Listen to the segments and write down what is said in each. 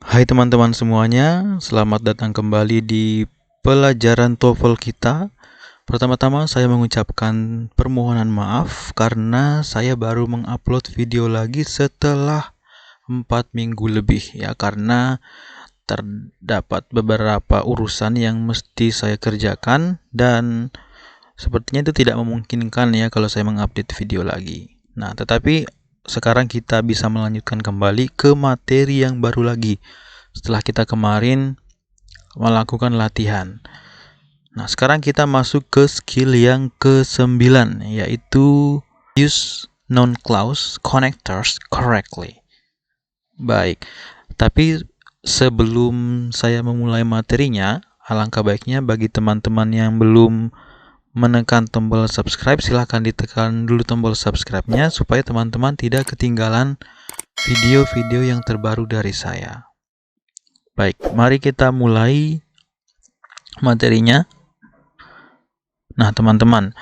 Hai teman-teman semuanya, selamat datang kembali di pelajaran TOEFL kita. Pertama-tama saya mengucapkan permohonan maaf karena saya baru mengupload video lagi setelah 4 minggu lebih ya, karena terdapat beberapa urusan yang mesti saya kerjakan dan sepertinya itu tidak memungkinkan ya kalau saya mengupdate video lagi. Nah, tetapi sekarang kita bisa melanjutkan kembali ke materi yang baru lagi setelah kita kemarin melakukan latihan. Nah, sekarang kita masuk ke skill yang ke-9, yaitu use non-clause connectors correctly. Baik, tapi sebelum saya memulai materinya, alangkah baiknya bagi teman-teman yang belum menekan tombol subscribe, silahkan ditekan dulu tombol subscribe-nya supaya teman-teman tidak ketinggalan video-video yang terbaru dari saya. Baik, mari kita mulai materinya. Nah, teman-teman,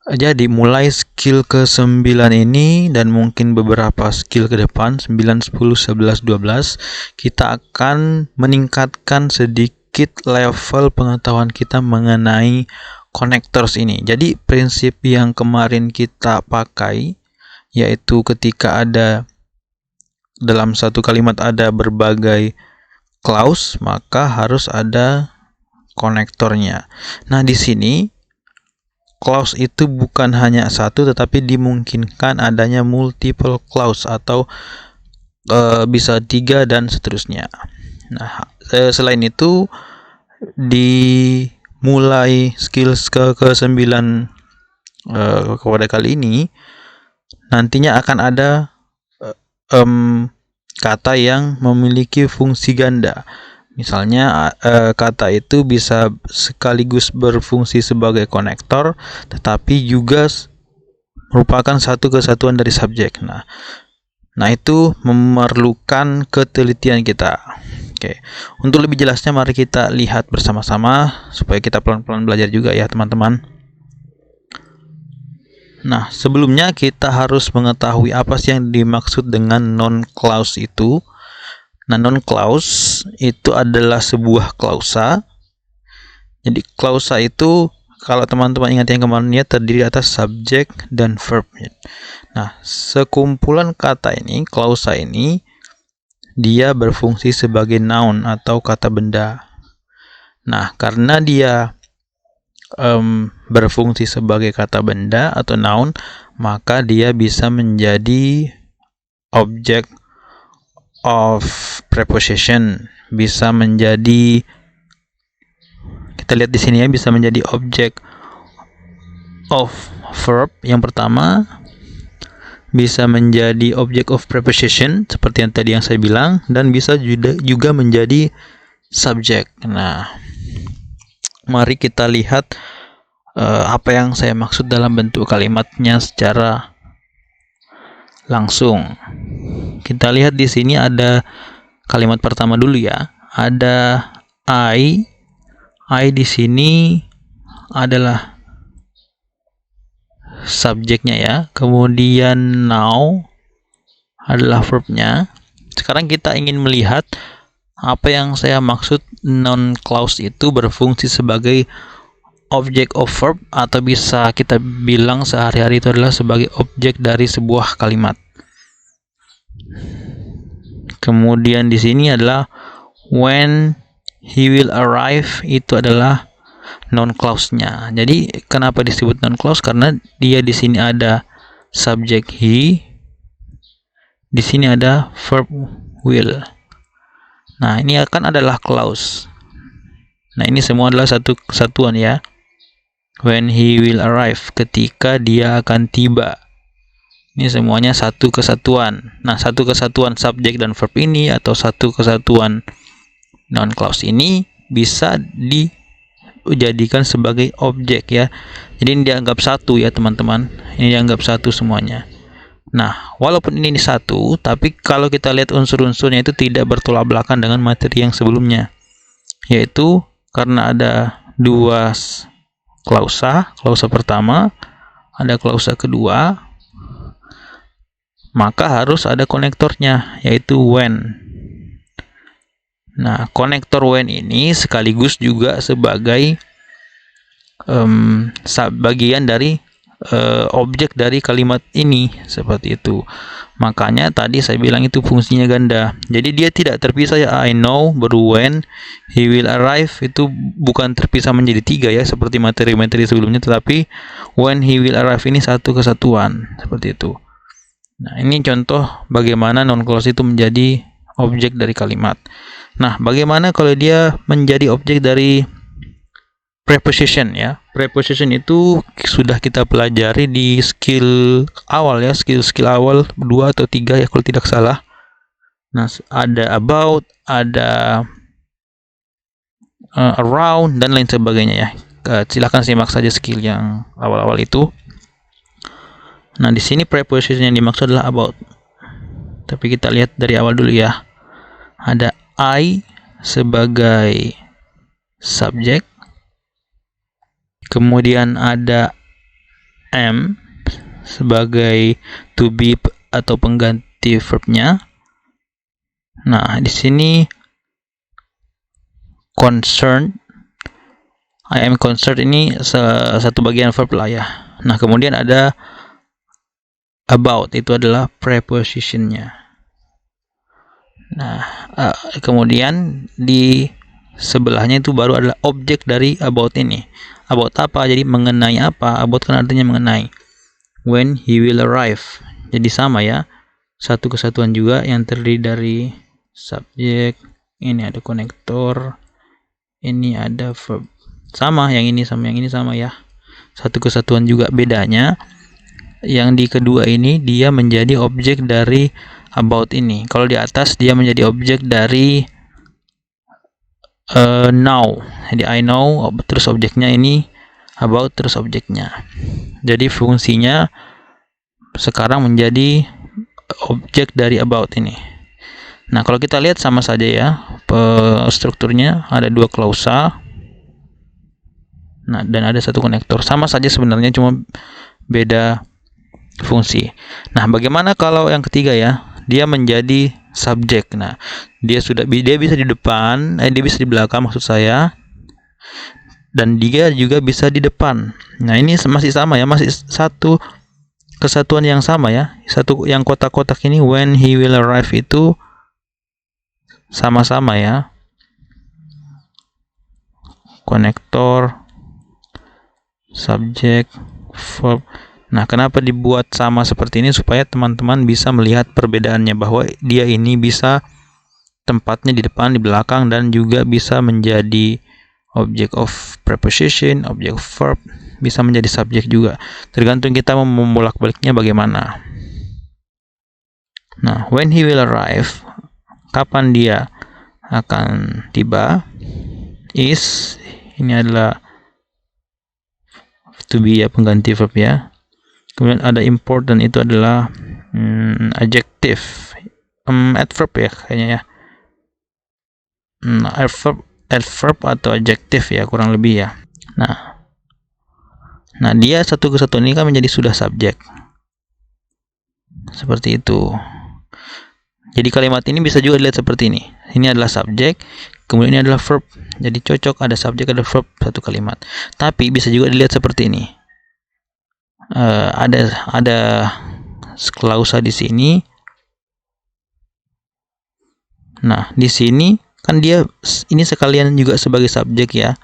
jadi mulai skill ke-9 ini dan mungkin beberapa skill ke depan, 9, 10, 11, 12, kita akan meningkatkan sedikit level pengetahuan kita mengenai connectors ini. Jadi, prinsip yang kemarin kita pakai, yaitu ketika ada dalam satu kalimat ada berbagai clause, maka harus ada konektornya. Nah, di sini clause itu bukan hanya satu, tetapi dimungkinkan adanya multiple clause atau bisa 3 dan seterusnya. Nah, selain itu dimulai skills ke-9 kepada kali ini nantinya akan ada kata yang memiliki fungsi ganda. Misalnya kata itu bisa sekaligus berfungsi sebagai konektor, tetapi juga merupakan satu kesatuan dari subjek. Nah itu memerlukan ketelitian kita. Oke, untuk lebih jelasnya mari kita lihat bersama-sama supaya kita pelan-pelan belajar juga ya teman-teman. Nah, sebelumnya kita harus mengetahui apa sih yang dimaksud dengan non-clause itu. Nah, non-clause itu adalah sebuah klausa. Jadi, klausa itu kalau teman-teman ingat yang kemarin ya, terdiri atas subjek dan verb. Nah, sekumpulan kata ini, klausa ini, dia berfungsi sebagai noun atau kata benda. Nah, karena dia berfungsi sebagai kata benda atau noun, maka dia bisa menjadi object of preposition, bisa menjadi, kita lihat di sini ya, bisa menjadi object of verb yang pertama, bisa menjadi object of preposition seperti yang tadi yang saya bilang, dan bisa juga menjadi subject. Nah, mari kita lihat apa yang saya maksud dalam bentuk kalimatnya secara langsung. Kita lihat di sini ada kalimat pertama dulu ya. Ada I. I di sini adalah subjeknya ya. Kemudian now adalah verbnya. Sekarang kita ingin melihat apa yang saya maksud non-clause itu berfungsi sebagai object of verb, atau bisa kita bilang sehari-hari itu adalah sebagai objek dari sebuah kalimat. Kemudian di sini adalah when he will arrive, itu adalah non-clause-nya. Jadi kenapa disebut non-clause? Karena dia di sini ada subjek he, di sini ada verb will. Nah, ini akan adalah clause. Nah, ini semua adalah satu kesatuan ya. When he will arrive, ketika dia akan tiba. Ini semuanya satu kesatuan. Nah, satu kesatuan subjek dan verb ini atau satu kesatuan non-clause ini bisa dijadikan sebagai objek ya. Jadi ini dianggap satu ya teman-teman. Ini dianggap satu semuanya. Nah, walaupun ini satu, tapi kalau kita lihat unsur-unsurnya itu tidak bertolak belakang dengan materi yang sebelumnya. Yaitu karena ada dua klausa pertama, ada klausa kedua, maka harus ada konektornya, yaitu when. Nah, konektor when ini sekaligus juga sebagai bagian dari objek dari kalimat ini, seperti itu. Makanya tadi saya bilang itu fungsinya ganda. Jadi dia tidak terpisah ya. I know baru when, he will arrive itu bukan terpisah menjadi 3 ya seperti materi-materi sebelumnya, tetapi when he will arrive ini satu kesatuan, seperti itu. Nah, ini contoh bagaimana non clause itu menjadi objek dari kalimat. Nah, bagaimana kalau dia menjadi objek dari preposition ya. Preposition itu sudah kita pelajari di skill awal ya, skill awal 2 atau 3 ya kalau tidak salah. Nah, ada about, ada around dan lain sebagainya ya. Silahkan simak saja skill yang awal-awal itu. Nah, di sini preposition yang dimaksud adalah about. Tapi kita lihat dari awal dulu ya. Ada I sebagai subjek. Kemudian ada am sebagai to be atau pengganti verbnya. Nah, di sini concerned, I am concerned ini satu bagian verb lah ya. Nah, kemudian ada about, itu adalah prepositionnya. Nah, kemudian di sebelahnya itu baru adalah objek dari about ini. About apa? Jadi mengenai apa? About kan artinya mengenai. When he will arrive. Jadi sama ya. Satu kesatuan juga yang terdiri dari subjek. Ini ada konektor. Ini ada verb. Sama, yang ini sama yang ini sama ya. Satu kesatuan juga. Bedanya yang di kedua ini dia menjadi objek dari about ini. Kalau di atas dia menjadi objek dari now. Jadi I know terus objeknya ini about terus objeknya. Jadi fungsinya sekarang menjadi objek dari about ini. Nah, kalau kita lihat sama saja ya, strukturnya ada 2 klausa. Nah, dan ada satu konektor. Sama saja sebenarnya, cuma beda fungsi. Nah, bagaimana kalau yang ketiga ya? Dia menjadi subjek. Nah, dia bisa di depan, dia bisa di belakang maksud saya. Dan dia juga bisa di depan. Nah, ini masih sama ya, masih satu kesatuan yang sama ya. Satu yang kotak-kotak ini when he will arrive itu sama-sama ya. Konektor, subjek, verb. Nah, kenapa dibuat sama seperti ini? Supaya teman-teman bisa melihat perbedaannya, bahwa dia ini bisa tempatnya di depan, di belakang, dan juga bisa menjadi object of preposition, object of verb, bisa menjadi subjek juga. Tergantung kita membolak-baliknya bagaimana. Nah, when he will arrive, kapan dia akan tiba, is, ini adalah to be ya, pengganti verb ya. Kemudian ada important, itu adalah adjective, adverb ya kayaknya ya. Adverb atau adjective ya kurang lebih ya. Nah dia satu kesatuan ini kan menjadi sudah subjek. Seperti itu. Jadi kalimat ini bisa juga dilihat seperti ini. Ini adalah subjek, kemudian ini adalah verb. Jadi cocok ada subjek ada verb satu kalimat. Tapi bisa juga dilihat seperti ini. Ada klausa di sini. Nah, di sini kan dia ini sekalian juga sebagai subjek ya.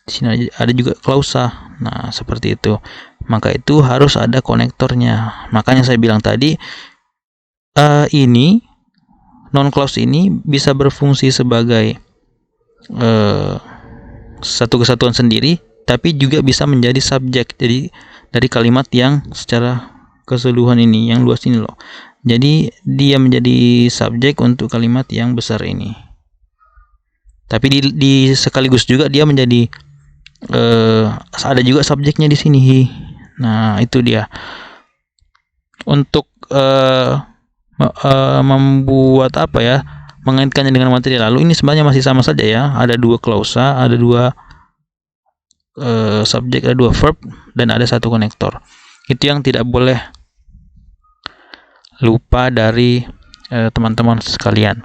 Di sini ada juga klausa. Nah, seperti itu. Maka itu harus ada konektornya. Makanya saya bilang tadi ini non clause ini bisa berfungsi sebagai satu kesatuan sendiri, tapi juga bisa menjadi subjek. Jadi dari kalimat yang secara keseluruhan ini, yang luas ini loh. Jadi dia menjadi subjek untuk kalimat yang besar ini. Tapi di sekaligus juga dia menjadi ada juga subjeknya di sini. Nah, itu dia. Untuk membuat apa ya? Mengaitkannya dengan materi lalu, ini sebenarnya masih sama saja ya. Ada 2 klausa, ada 2 subjek, ada 2 verb, dan ada satu konektor. Itu yang tidak boleh lupa dari teman-teman sekalian.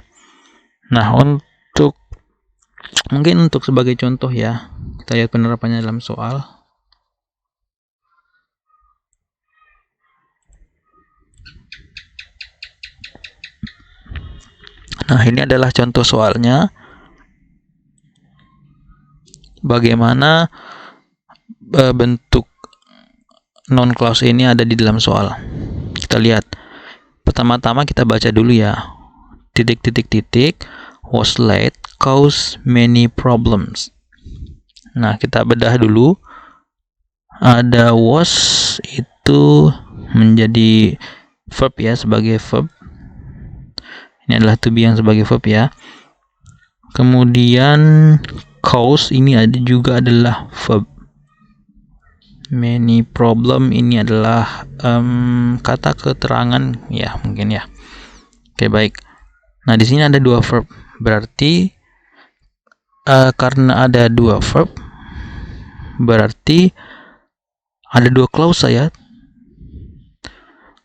Nah, untuk Mungkin untuk sebagai contoh ya, kita lihat penerapannya dalam soal. Nah, ini adalah contoh soalnya. Bagaimana bentuk non-clause ini ada di dalam soal. Kita lihat. Pertama-tama kita baca dulu ya. Titik was late cause many problems. Nah, kita bedah dulu. Ada was itu menjadi verb ya, sebagai verb. Ini adalah to be yang sebagai verb ya. Kemudian cause ini juga adalah verb. Many problem ini adalah kata keterangan ya, mungkin ya. Oke, baik. Nah, di sini ada dua verb. Berarti karena ada dua verb, berarti ada dua clause ya.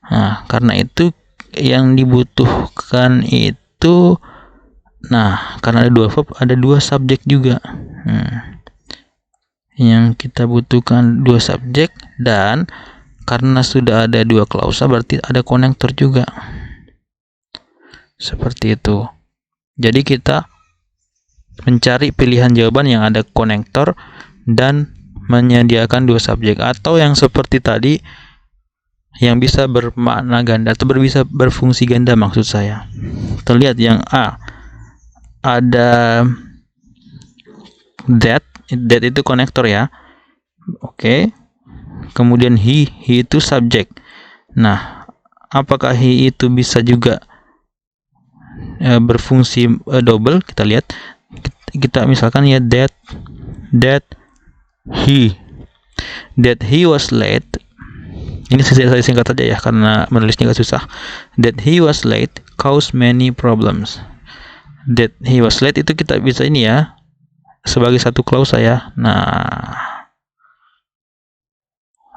Nah, karena itu yang dibutuhkan itu, nah, karena ada dua verb, ada dua subjek juga. Yang kita butuhkan dua subjek, dan karena sudah ada dua klausa, berarti ada konektor juga. Seperti itu. Jadi kita mencari pilihan jawaban yang ada konektor dan menyediakan dua subjek, atau yang seperti tadi yang bisa bermakna ganda atau bisa berfungsi ganda, maksud saya. Terlihat yang A ada that itu konektor ya. Oke. Kemudian he itu subjek. Nah, apakah he itu bisa juga berfungsi double? Kita lihat. Kita misalkan ya that he was late. Ini saya singkat saja ya, karena menulisnya agak susah. That he was late caused many problems. That he was late itu kita bisa ini ya, sebagai satu clause ya. Nah,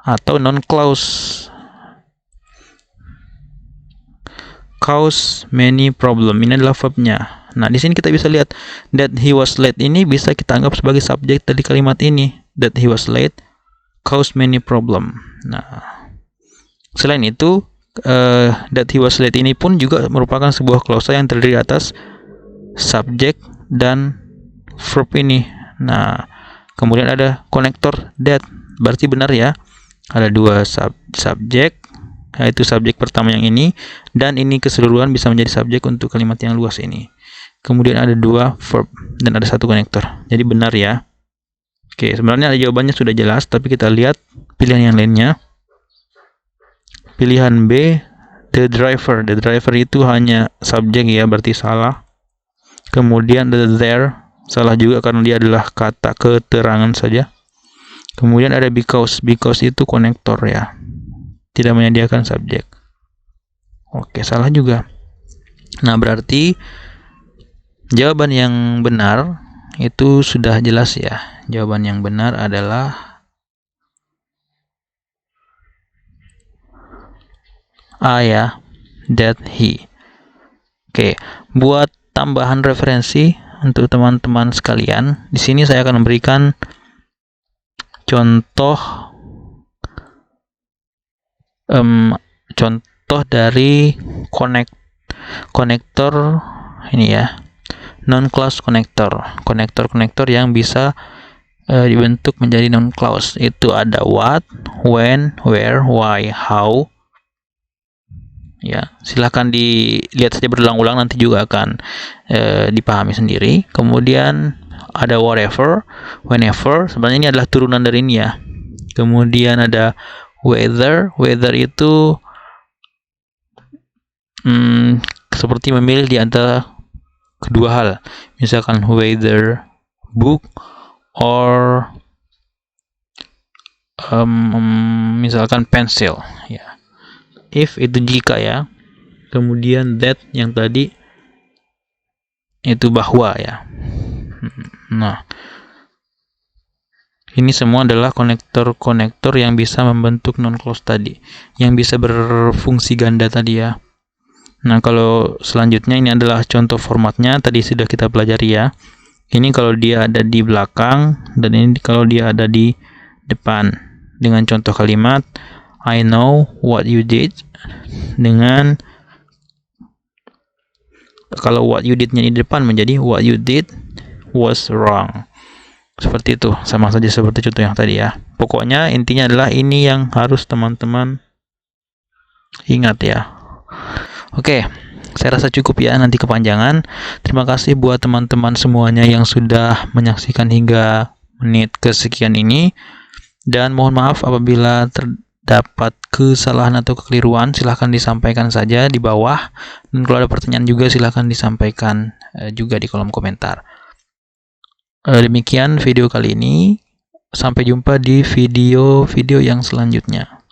atau non clause. Cause many problem. Ini adalah verbnya. Nah, di sini kita bisa lihat that he was late ini bisa kita anggap sebagai subjek dari kalimat ini. That he was late cause many problem. Nah, selain itu, that he was late ini pun juga merupakan sebuah klausa yang terdiri atas subjek dan verb ini. Nah, kemudian ada konektor that. Berarti benar ya, ada dua subjek, yaitu subjek pertama yang ini, dan ini keseluruhan bisa menjadi subjek untuk kalimat yang luas ini. Kemudian ada dua verb dan ada satu konektor. Jadi benar ya. Oke, sebenarnya jawabannya sudah jelas, tapi kita lihat pilihan yang lainnya. Pilihan B, the driver. The driver itu hanya subjek ya, berarti salah. Kemudian the there, salah juga karena dia adalah kata keterangan saja. Kemudian ada because. Because itu konektor ya, tidak menyediakan subjek. Oke, salah juga. Nah, berarti jawaban yang benar itu sudah jelas ya. Jawaban yang benar adalah A ya, that he. Oke, buat tambahan referensi untuk teman-teman sekalian, di sini saya akan memberikan contoh dari konektor ini ya, non-clause konektor yang bisa dibentuk menjadi non-clause. Itu ada what, when, where, why, how. Ya, silahkan dilihat saja berulang-ulang, nanti juga akan dipahami sendiri. Kemudian ada whatever, whenever, sebenarnya ini adalah turunan dari ini ya. Kemudian ada whether itu seperti memilih di antara kedua hal. Misalkan whether book or misalkan pencil ya. If itu jika ya. Kemudian that yang tadi itu bahwa ya. Nah, ini semua adalah konektor yang bisa membentuk non-clause tadi, yang bisa berfungsi ganda tadi ya. Nah, kalau selanjutnya ini adalah contoh formatnya, tadi sudah kita pelajari ya. Ini kalau dia ada di belakang, dan ini kalau dia ada di depan. Dengan contoh kalimat, I know what you did. Dengan kalau what you did-nya di depan menjadi what you did was wrong. Seperti itu, sama saja seperti contoh yang tadi ya. Pokoknya intinya adalah ini yang harus teman-teman ingat ya. Oke, saya rasa cukup ya, nanti kepanjangan. Terima kasih buat teman-teman semuanya yang sudah menyaksikan hingga menit kesekian ini. Dan mohon maaf apabila terdapat kesalahan atau kekeliruan, silahkan disampaikan saja di bawah. Dan kalau ada pertanyaan juga silahkan disampaikan juga di kolom komentar. Demikian video kali ini. Sampai jumpa di video-video yang selanjutnya.